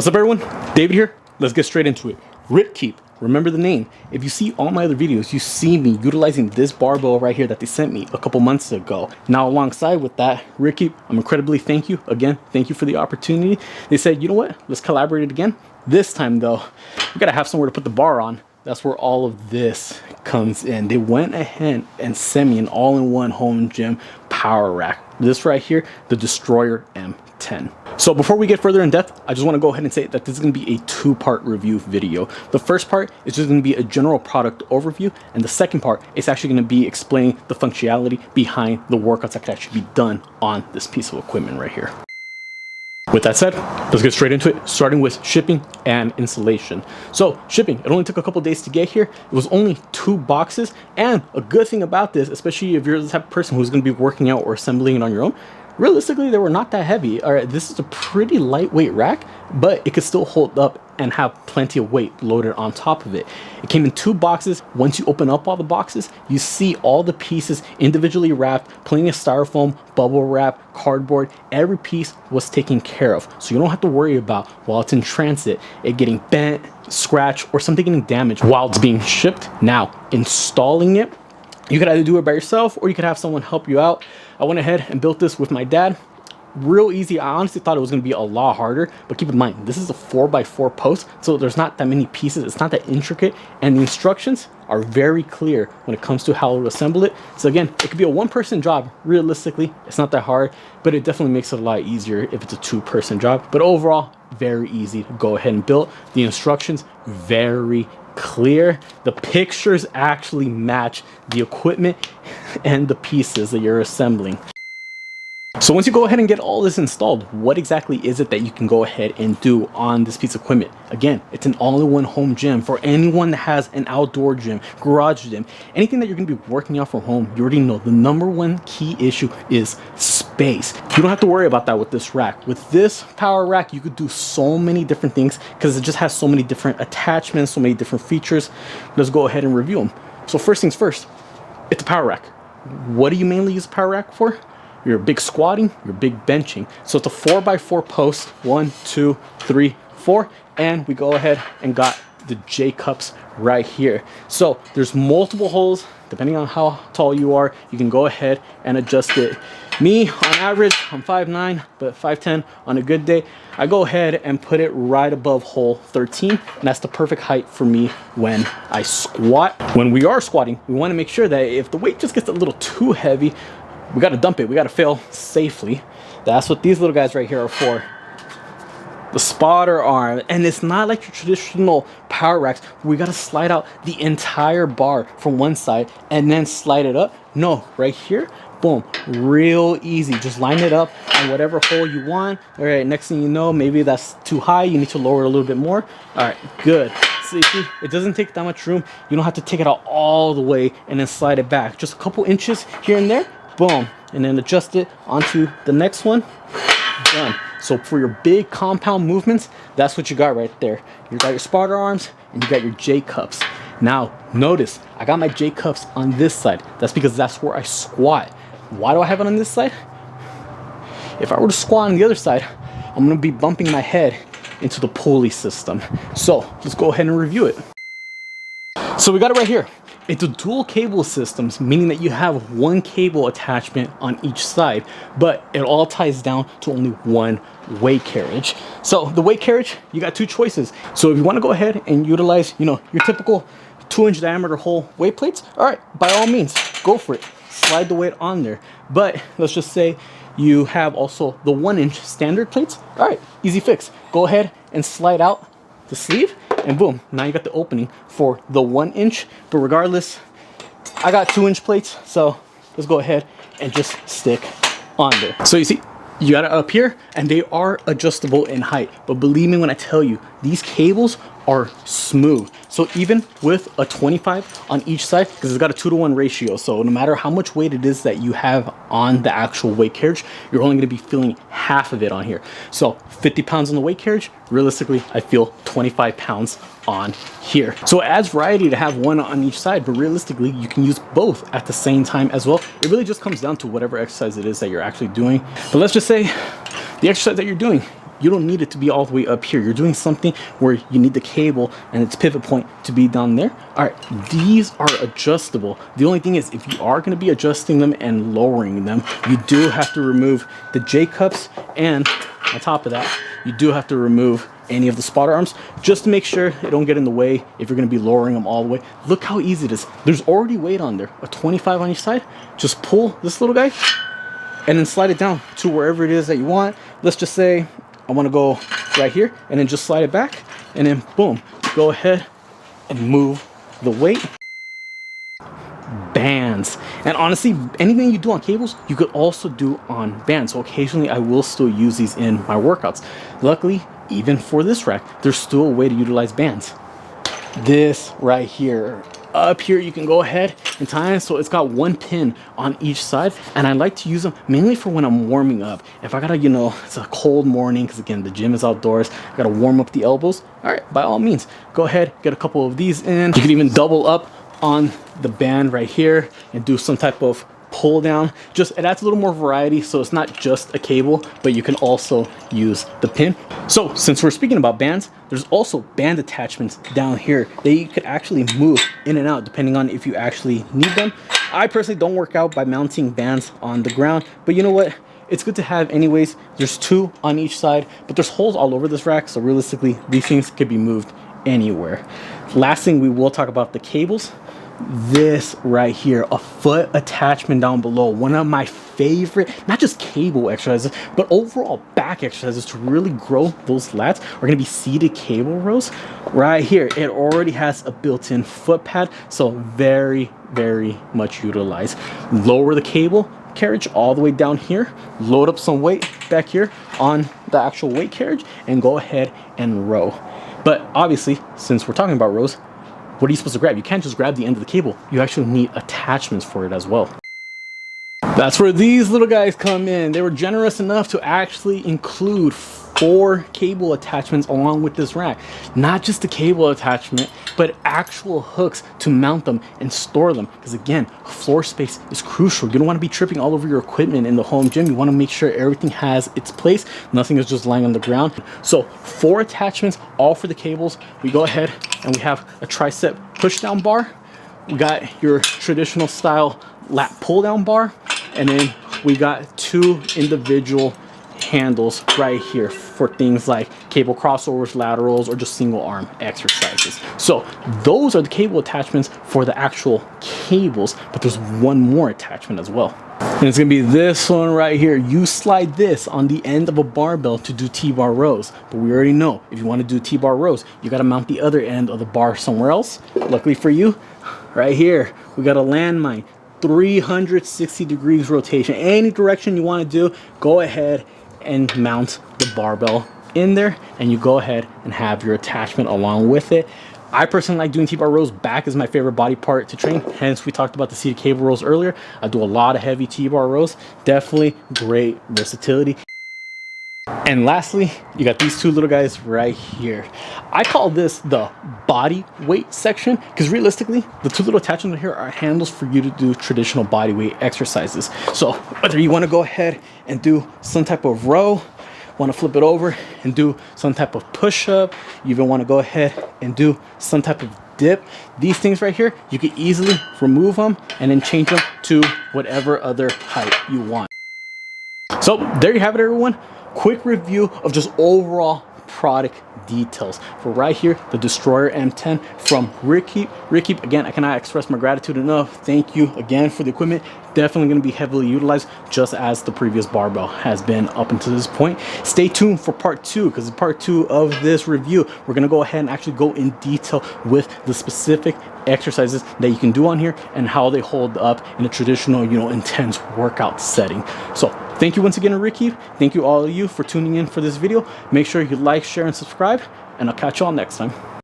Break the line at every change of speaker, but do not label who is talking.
What's up everyone, David here. Let's get straight into it. RitKeep, remember the name. If you see all my other videos, you see me utilizing this barbell right here that they sent me a couple months ago. Now alongside with that, RitKeep, I'm incredibly thank you for the opportunity. They said, you know what, let's collaborate it again. This time though, we gotta have somewhere to put the bar on. That's where all of this comes in. They went ahead and sent me an all-in-one home gym power rack. This right here, the Destroyer M10. So before we get further in depth, I just want to go ahead and say that this is going to be a two-part review video. The first part is just going to be a general product overview, and the second part is actually going to be explaining the functionality behind the workouts that could actually be done on this piece of equipment right here. With that said, let's get straight into it, starting with shipping and installation. So shipping, it only took a couple days to get here. It was only 2 boxes, and a good thing about this, especially if you're the type of person who's going to be working out or assembling it on your own, realistically, they were not that heavy. All right, this is a pretty lightweight rack, but it could still hold up and have plenty of weight loaded on top of it. It came in 2 boxes. Once you open up all the boxes, you see all the pieces individually wrapped, plenty of styrofoam, bubble wrap, cardboard. Every piece was taken care of. So you don't have to worry about, while it's in transit, it getting bent, scratched, or something getting damaged while it's being shipped. Now, installing it, you could either do it by yourself or you could have someone help you out. I went ahead and built this with my dad. Real easy. I honestly thought it was going to be a lot harder, but keep in mind, this is a 4x4 post, so there's not that many pieces. It's not that intricate, and the instructions are very clear when it comes to how to assemble it. So again, it could be a one-person job. Realistically, it's not that hard, but it definitely makes it a lot easier if it's a 2-person job. But overall, very easy to go ahead and build. The instructions, very clear. The pictures actually match the equipment and the pieces that you're assembling. So once you go ahead and get all this installed, what exactly is it that you can go ahead and do on this piece of equipment? Again, it's an all-in-one home gym for anyone that has an outdoor gym, garage gym, anything that you're going to be working out from home. You already know the #1 key issue is space. You don't have to worry about that with this rack. With this power rack, you could do so many different things because it just has so many different attachments, so many different features. Let's go ahead and review them. So first things first, it's a power rack. What do you mainly use a power rack for? Your big squatting, your big benching. So it's a 4x4 post, 1, 2, 3, 4, and we go ahead and got the J cups right here. So there's multiple holes. Depending on how tall you are, you can go ahead and adjust it. Me, on average, I'm 5'9", but 5'10" on a good day. I go ahead and put it right above hole 13, and that's the perfect height for me when I squat. When we are squatting, we want to make sure that if the weight just gets a little too heavy, we got to dump it. We got to fail safely. That's what these little guys right here are for. The spotter arm. And it's not like your traditional power racks. We got to slide out the entire bar from one side and then slide it up. No, right here, boom, real easy. Just line it up on whatever hole you want. All right, next thing you know, maybe that's too high. You need to lower it a little bit more. All right, good. See, it doesn't take that much room. You don't have to take it out all the way and then slide it back. Just a couple inches here and there. Boom, and then adjust it onto the next one. Done. So for your big compound movements, that's what you got right there. You got your spotter arms and you got your J cups. Now notice I got my J cups on this side. That's because that's where I squat. Why do I have it on this side? If I were to squat on the other side, I'm going to be bumping my head into the pulley system. So let's go ahead and review it. So we got it right here. It's a dual cable systems, meaning that you have 1 cable attachment on each side, but it all ties down to only 1 weight carriage. So the weight carriage, you got 2 choices. So if you want to go ahead and utilize, your typical 2-inch diameter hole weight plates, all right, by all means, go for it. Slide the weight on there. But let's just say you have also the 1-inch standard plates. All right, easy fix. Go ahead and slide out the sleeve, and boom, now you got the opening for the 1-inch. But regardless, I got 2-inch plates, so let's go ahead and just stick on there. So you see, you got it up here, and they are adjustable in height. But believe me when I tell you, these cables are smooth. So even with a 25 on each side, because it's got a 2-to-1 ratio, so no matter how much weight it is that you have on the actual weight carriage, you're only going to be feeling half of it on here. So 50 pounds on the weight carriage, realistically, I feel 25 pounds on here. So it adds variety to have one on each side, but realistically, you can use both at the same time as well. It really just comes down to whatever exercise it is that you're actually doing. But let's just say the exercise that you're doing, you don't need it to be all the way up here. You're doing something where you need the cable and its pivot point to be down there. All right, these are adjustable. The only thing is, if you are going to be adjusting them and lowering them, you do have to remove the J-cups, and on top of that, you do have to remove any of the spotter arms just to make sure it don't get in the way if you're going to be lowering them all the way. Look how easy it is. There's already weight on there, a 25 on each side. Just pull this little guy and then slide it down to wherever it is that you want. Let's just say I want to go right here, and then just slide it back, and then boom, go ahead and move the weight. Bands. And honestly, anything you do on cables, you could also do on bands. So occasionally I will still use these in my workouts. Luckily, even for this rack, there's still a way to utilize bands. This right here, up here, you can go ahead and tie it. So it's got one pin on each side, and I like to use them mainly for when I'm warming up. If I gotta, you know, it's a cold morning, because again, the gym is outdoors, I gotta warm up the elbows. All right, by all means, go ahead, get a couple of these in. You can even double up on the band right here and do some type of pull down. Just, it adds a little more variety, so it's not just a cable, but you can also use the pin. So since we're speaking about bands, there's also band attachments down here that you could actually move in and out depending on if you actually need them. I personally don't work out by mounting bands on the ground, but you know what, it's good to have anyways. There's two on each side, but there's holes all over this rack, so realistically these things could be moved anywhere. Last thing, we will talk about the cables. This right here, a foot attachment down below, one of my favorite, not just cable exercises, but overall back exercises to really grow those lats are going to be seated cable rows. Right here, it already has a built-in foot pad, so very much utilized. Lower the cable carriage all the way down here, load up some weight back here on the actual weight carriage, and go ahead and row. But obviously, since we're talking about rows, what are you supposed to grab? You can't just grab the end of the cable. You actually need attachments for it as well. That's where these little guys come in. They were generous enough to actually include 4 cable attachments along with this rack. Not just the cable attachment, but actual hooks to mount them and store them. Because again, floor space is crucial. You don't want to be tripping all over your equipment in the home gym. You want to make sure everything has its place. Nothing is just lying on the ground. So 4 attachments, all for the cables. We go ahead and we have a tricep push down bar. We got your traditional style lat pull down bar. And then we got 2 individual handles right here for things like cable crossovers, laterals, or just single arm exercises. So those are the cable attachments for the actual cables, but there's one more attachment as well. And it's gonna be this one right here. You slide this on the end of a barbell to do T-bar rows. But we already know if you want to do T-bar rows, you gotta mount the other end of the bar somewhere else. Luckily for you, right here, we got a landmine. 360 degrees rotation. Any direction you want to do, go ahead and mount the barbell in there, and you go ahead and have your attachment along with it. I personally like doing T-bar rows. Back is my favorite body part to train, hence we talked about the seated cable rows earlier. I do a lot of heavy T-bar rows. Definitely great versatility. And lastly, you got these 2 little guys right here. I call this the body weight section because realistically, the 2 little attachments here are handles for you to do traditional body weight exercises. So whether you want to go ahead and do some type of row, want to flip it over and do some type of push-up, you even want to go ahead and do some type of dip, these things right here, you can easily remove them and then change them to whatever other height you want. So there you have it, everyone. Quick review of just overall product details for right here, the Destroyer M10 from RitKeep. RitKeep, again, I cannot express my gratitude enough. Thank you again for the equipment. Definitely going to be heavily utilized, just as the previous barbell has been up until this point. Stay tuned for part 2, because in part 2 of this review, we're going to go ahead and actually go in detail with the specific exercises that you can do on here and how they hold up in a traditional, intense workout setting. So thank you once again to RitKeep. Thank you all of you for tuning in for this video. Make sure you like, share, and subscribe, and I'll catch you all next time.